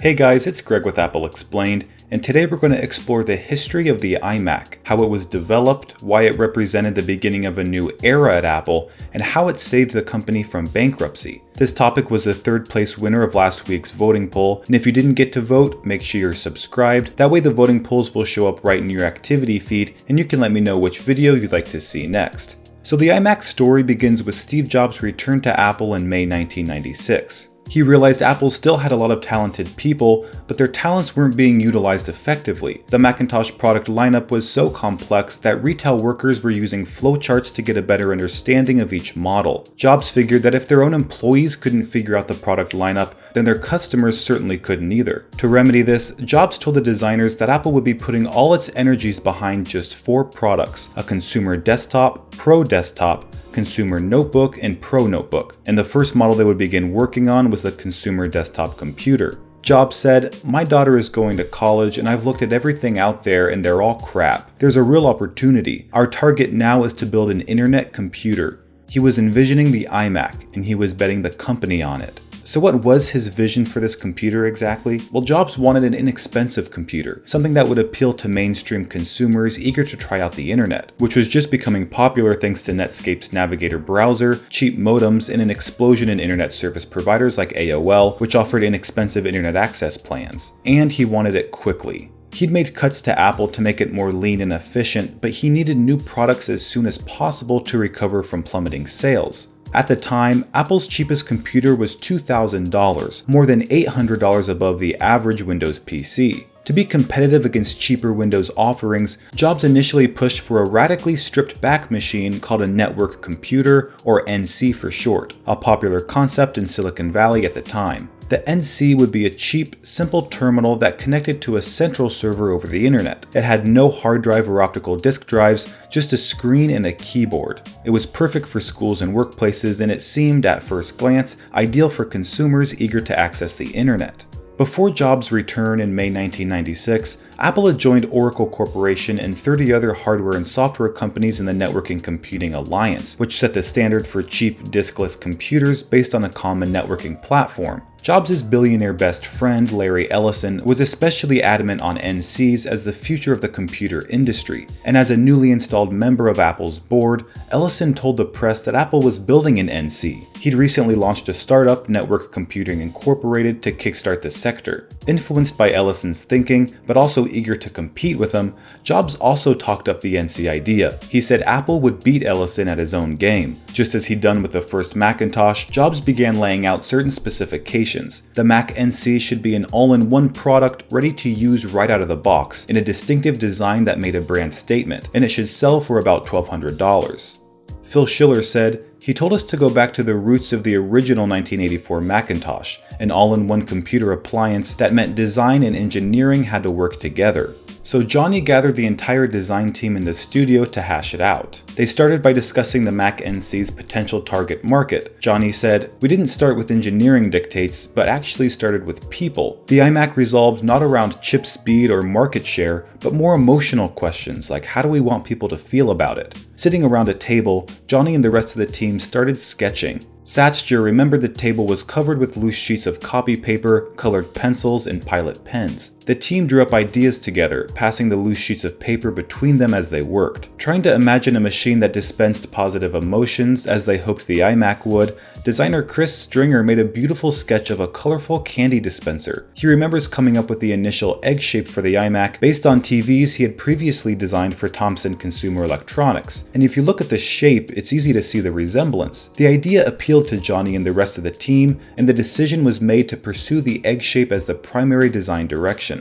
Hey guys, it's Greg with Apple Explained, and today we're going to explore the history of the iMac, how it was developed, why it represented the beginning of a new era at Apple, and how it saved the company from bankruptcy. This topic was the third place winner of last week's voting poll, and if you didn't get to vote, make sure you're subscribed. That way the voting polls will show up right in your activity feed, and you can let me know which video you'd like to see next. So the iMac story begins with Steve Jobs' return to Apple in May 1996. He realized Apple still had a lot of talented people, but their talents weren't being utilized effectively. The Macintosh product lineup was so complex that retail workers were using flowcharts to get a better understanding of each model. Jobs figured that if their own employees couldn't figure out the product lineup, then their customers certainly couldn't either. To remedy this, Jobs told the designers that Apple would be putting all its energies behind just 4 products: a consumer desktop, pro desktop, consumer notebook, and pro notebook. And the first model they would begin working on was the consumer desktop computer. Jobs said, "My daughter is going to college and I've looked at everything out there and they're all crap. There's a real opportunity. Our target now is to build an internet computer." He was envisioning the iMac and he was betting the company on it. So what was his vision for this computer exactly? Well, Jobs wanted an inexpensive computer, something that would appeal to mainstream consumers eager to try out the internet, which was just becoming popular thanks to Netscape's Navigator browser, cheap modems, and an explosion in internet service providers like AOL, which offered inexpensive internet access plans. And he wanted it quickly. He'd made cuts to Apple to make it more lean and efficient, but he needed new products as soon as possible to recover from plummeting sales. At the time, Apple's cheapest computer was $2,000, more than $800 above the average Windows PC. To be competitive against cheaper Windows offerings, Jobs initially pushed for a radically stripped back machine called a network computer, or NC for short, a popular concept in Silicon Valley at the time. The NC would be a cheap, simple terminal that connected to a central server over the internet. It had no hard drive or optical disk drives, just a screen and a keyboard. It was perfect for schools and workplaces, and it seemed, at first glance, ideal for consumers eager to access the internet. Before Jobs' return in May 1996, Apple had joined Oracle Corporation and 30 other hardware and software companies in the Networking Computing Alliance, which set the standard for cheap diskless computers based on a common networking platform. Jobs' billionaire best friend, Larry Ellison, was especially adamant on NCs as the future of the computer industry, and as a newly installed member of Apple's board, Ellison told the press that Apple was building an NC. He'd recently launched a startup, Network Computing Incorporated, to kickstart the sector. Influenced by Ellison's thinking, but also eager to compete with him, Jobs also talked up the NC idea. He said Apple would beat Ellison at his own game. Just as he'd done with the first Macintosh, Jobs began laying out certain specifications. The Mac NC should be an all-in-one product ready to use right out of the box, in a distinctive design that made a brand statement, and it should sell for about $1,200. Phil Schiller said, "He told us to go back to the roots of the original 1984 Macintosh, an all-in-one computer appliance that meant design and engineering had to work together." So Johnny gathered the entire design team in the studio to hash it out. They started by discussing the Mac NC's potential target market. Johnny said, "We didn't start with engineering dictates, but actually started with people." The iMac resolved not around chip speed or market share, but more emotional questions like how do we want people to feel about it? Sitting around a table, Johnny and the rest of the team started sketching. Satcher remembered the table was covered with loose sheets of copy paper, colored pencils, and pilot pens. The team drew up ideas together, passing the loose sheets of paper between them as they worked. Trying to imagine a machine that dispensed positive emotions as they hoped the iMac would, designer Chris Stringer made a beautiful sketch of a colorful candy dispenser. He remembers coming up with the initial egg shape for the iMac based on TVs he had previously designed for Thomson Consumer Electronics. And if you look at the shape, it's easy to see the resemblance. The idea appealed to Johnny and the rest of the team, and the decision was made to pursue the egg shape as the primary design direction.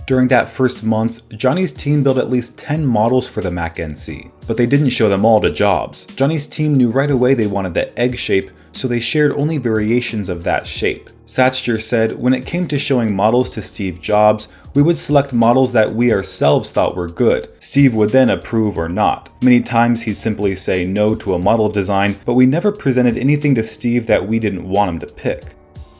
During that first month, Johnny's team built at least 10 models for the Mac NC, but they didn't show them all to Jobs. Johnny's team knew right away they wanted the egg shape, so they shared only variations of that shape. Satcher said, "When it came to showing models to Steve Jobs, we would select models that we ourselves thought were good. Steve would then approve or not. Many times he'd simply say no to a model design, but we never presented anything to Steve that we didn't want him to pick."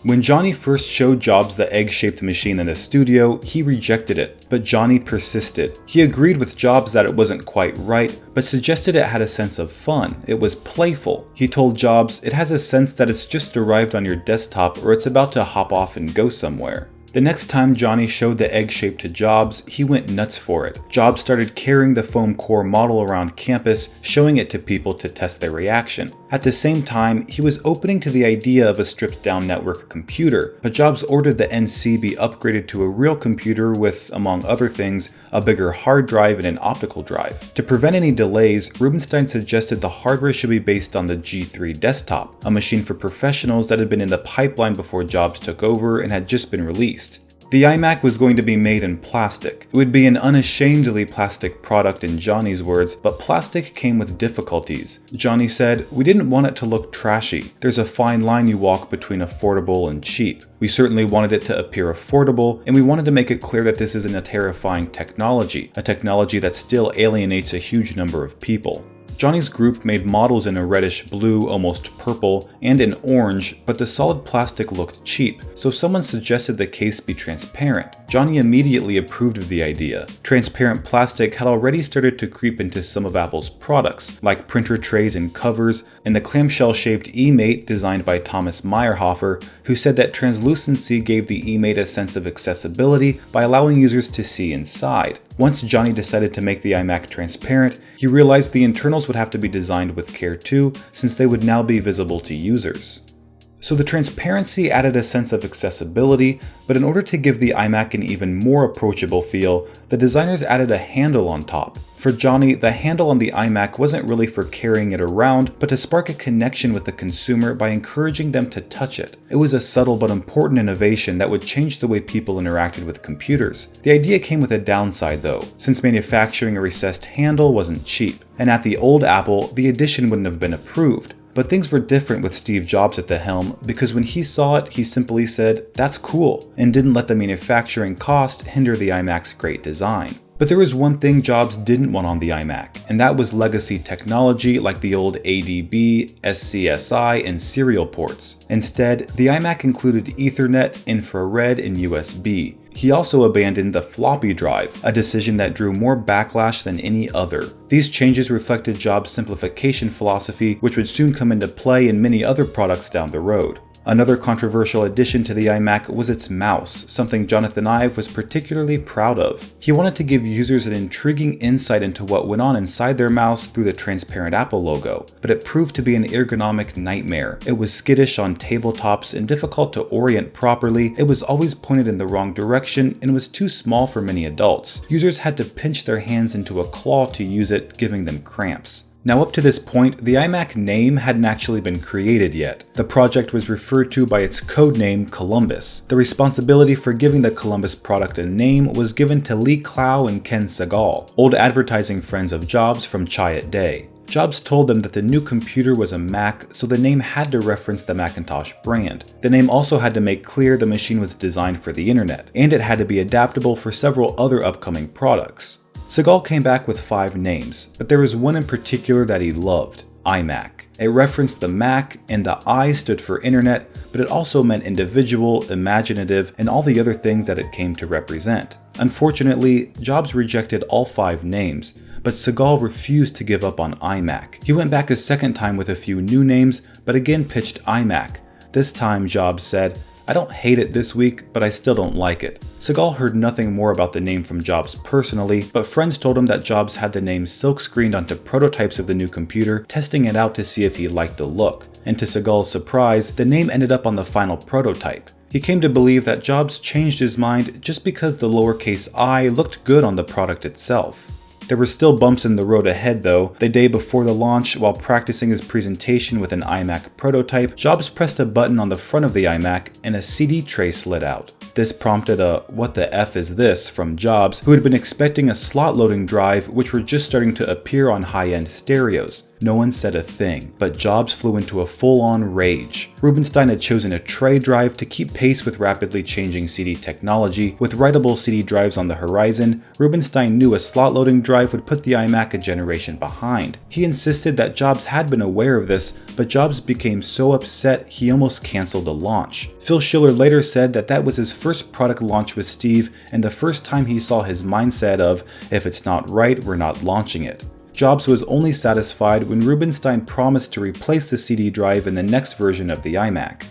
When Johnny first showed Jobs the egg-shaped machine in the studio, he rejected it, but Johnny persisted. He agreed with Jobs that it wasn't quite right, but suggested it had a sense of fun. It was playful. He told Jobs, "It has a sense that it's just arrived on your desktop or it's about to hop off and go somewhere." The next time Johnny showed the egg shape to Jobs, he went nuts for it. Jobs started carrying the foam core model around campus, showing it to people to test their reaction. At the same time, he was opening to the idea of a stripped-down network computer, but Jobs ordered the NC be upgraded to a real computer with, among other things, a bigger hard drive and an optical drive. To prevent any delays, Rubinstein suggested the hardware should be based on the G3 desktop, a machine for professionals that had been in the pipeline before Jobs took over and had just been released. The iMac was going to be made in plastic. It would be an unashamedly plastic product in Johnny's words, but plastic came with difficulties. Johnny said, "We didn't want it to look trashy. There's a fine line you walk between affordable and cheap. We certainly wanted it to appear affordable, and we wanted to make it clear that this isn't a terrifying technology, a technology that still alienates a huge number of people." Johnny's group made models in a reddish blue, almost purple, and in orange, but the solid plastic looked cheap, so someone suggested the case be transparent. Johnny immediately approved of the idea. Transparent plastic had already started to creep into some of Apple's products, like printer trays and covers, and the clamshell-shaped eMate designed by Thomas Meyerhofer, who said that translucency gave the eMate a sense of accessibility by allowing users to see inside. Once Johnny decided to make the iMac transparent, he realized the internals would have to be designed with care too, since they would now be visible to users. So the transparency added a sense of accessibility, but in order to give the iMac an even more approachable feel, the designers added a handle on top. For Johnny, the handle on the iMac wasn't really for carrying it around, but to spark a connection with the consumer by encouraging them to touch it. It was a subtle but important innovation that would change the way people interacted with computers. The idea came with a downside though, since manufacturing a recessed handle wasn't cheap, and at the old Apple, the addition wouldn't have been approved. But things were different with Steve Jobs at the helm, because when he saw it, he simply said, "That's cool," and didn't let the manufacturing cost hinder the iMac's great design. But there was one thing Jobs didn't want on the iMac, and that was legacy technology like the old ADB, SCSI, and serial ports. Instead, the iMac included Ethernet, infrared, and USB. He also abandoned the floppy drive, a decision that drew more backlash than any other. These changes reflected Jobs' simplification philosophy, which would soon come into play in many other products down the road. Another controversial addition to the iMac was its mouse, something Jonathan Ive was particularly proud of. He wanted to give users an intriguing insight into what went on inside their mouse through the transparent Apple logo, but it proved to be an ergonomic nightmare. It was skittish on tabletops and difficult to orient properly, it was always pointed in the wrong direction, and was too small for many adults. Users had to pinch their hands into a claw to use it, giving them cramps. Now up to this point, the iMac name hadn't actually been created yet. The project was referred to by its codename Columbus. The responsibility for giving the Columbus product a name was given to Lee Clow and Ken Segall, old advertising friends of Jobs from Chiat Day. Jobs told them that the new computer was a Mac, so the name had to reference the Macintosh brand. The name also had to make clear the machine was designed for the internet, and it had to be adaptable for several other upcoming products. Segall came back with 5 names, but there was one in particular that he loved, iMac. It referenced the Mac, and the I stood for internet, but it also meant individual, imaginative, and all the other things that it came to represent. Unfortunately, Jobs rejected all 5 names, but Segall refused to give up on iMac. He went back a second time with a few new names, but again pitched iMac. This time, Jobs said, "I don't hate it this week, but I still don't like it." Segall heard nothing more about the name from Jobs personally, but friends told him that Jobs had the name silkscreened onto prototypes of the new computer, testing it out to see if he liked the look. And to Segall's surprise, the name ended up on the final prototype. He came to believe that Jobs changed his mind just because the lowercase I looked good on the product itself. There were still bumps in the road ahead though. The day before the launch, while practicing his presentation with an iMac prototype, Jobs pressed a button on the front of the iMac and a CD tray slid out. This prompted a "what the F is this" from Jobs, who had been expecting a slot loading drive which were just starting to appear on high-end stereos. No one said a thing, but Jobs flew into a full-on rage. Rubinstein had chosen a tray drive to keep pace with rapidly changing CD technology. With writable CD drives on the horizon, Rubinstein knew a slot loading drive would put the iMac a generation behind. He insisted that Jobs had been aware of this, but Jobs became so upset he almost canceled the launch. Phil Schiller later said that that was his first product launch with Steve and the first time he saw his mindset of, "if it's not right, we're not launching it." Jobs was only satisfied when Rubinstein promised to replace the CD drive in the next version of the iMac.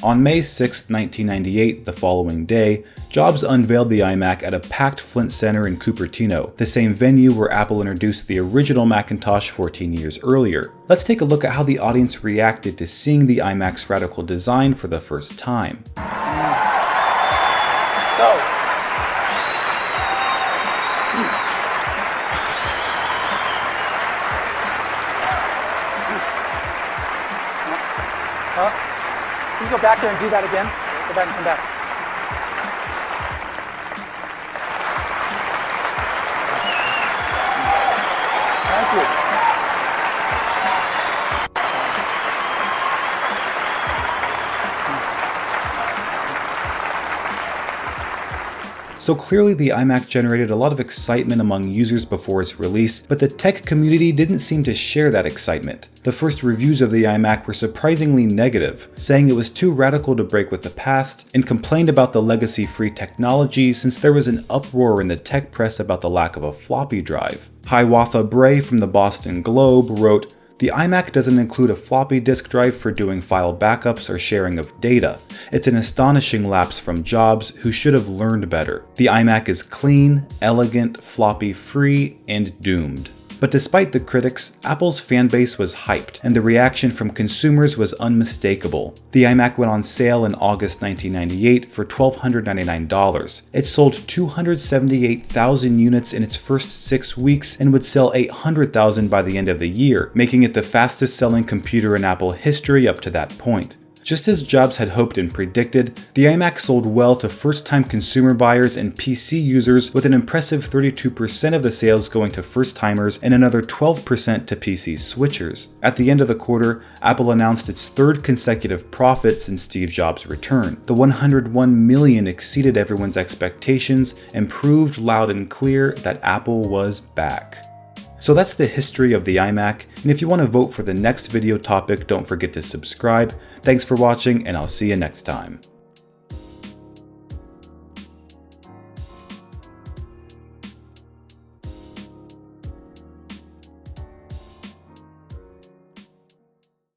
On May 6, 1998, the following day, Jobs unveiled the iMac at a packed Flint Center in Cupertino, the same venue where Apple introduced the original Macintosh 14 years earlier. Let's take a look at how the audience reacted to seeing the iMac's radical design for the first time. Can you go back there and do that again? Go back and come back. Thank you. So clearly the iMac generated a lot of excitement among users before its release, but the tech community didn't seem to share that excitement. The first reviews of the iMac were surprisingly negative, saying it was too radical to break with the past, and complained about the legacy-free technology since there was an uproar in the tech press about the lack of a floppy drive. Hiawatha Bray from the Boston Globe wrote, "The iMac doesn't include a floppy disk drive for doing file backups or sharing of data. It's an astonishing lapse from Jobs, who should have learned better. The iMac is clean, elegant, floppy-free, and doomed." But despite the critics, Apple's fanbase was hyped, and the reaction from consumers was unmistakable. The iMac went on sale in August 1998 for $1,299. It sold 278,000 units in its first 6 weeks and would sell 800,000 by the end of the year, making it the fastest selling computer in Apple history up to that point. Just as Jobs had hoped and predicted, the iMac sold well to first-time consumer buyers and PC users, with an impressive 32% of the sales going to first-timers and another 12% to PC switchers. At the end of the quarter, Apple announced its third consecutive profit since Steve Jobs' return. The $101 million exceeded everyone's expectations and proved loud and clear that Apple was back. So that's the history of the iMac, and if you want to vote for the next video topic, don't forget to subscribe. Thanks for watching, and I'll see you next time.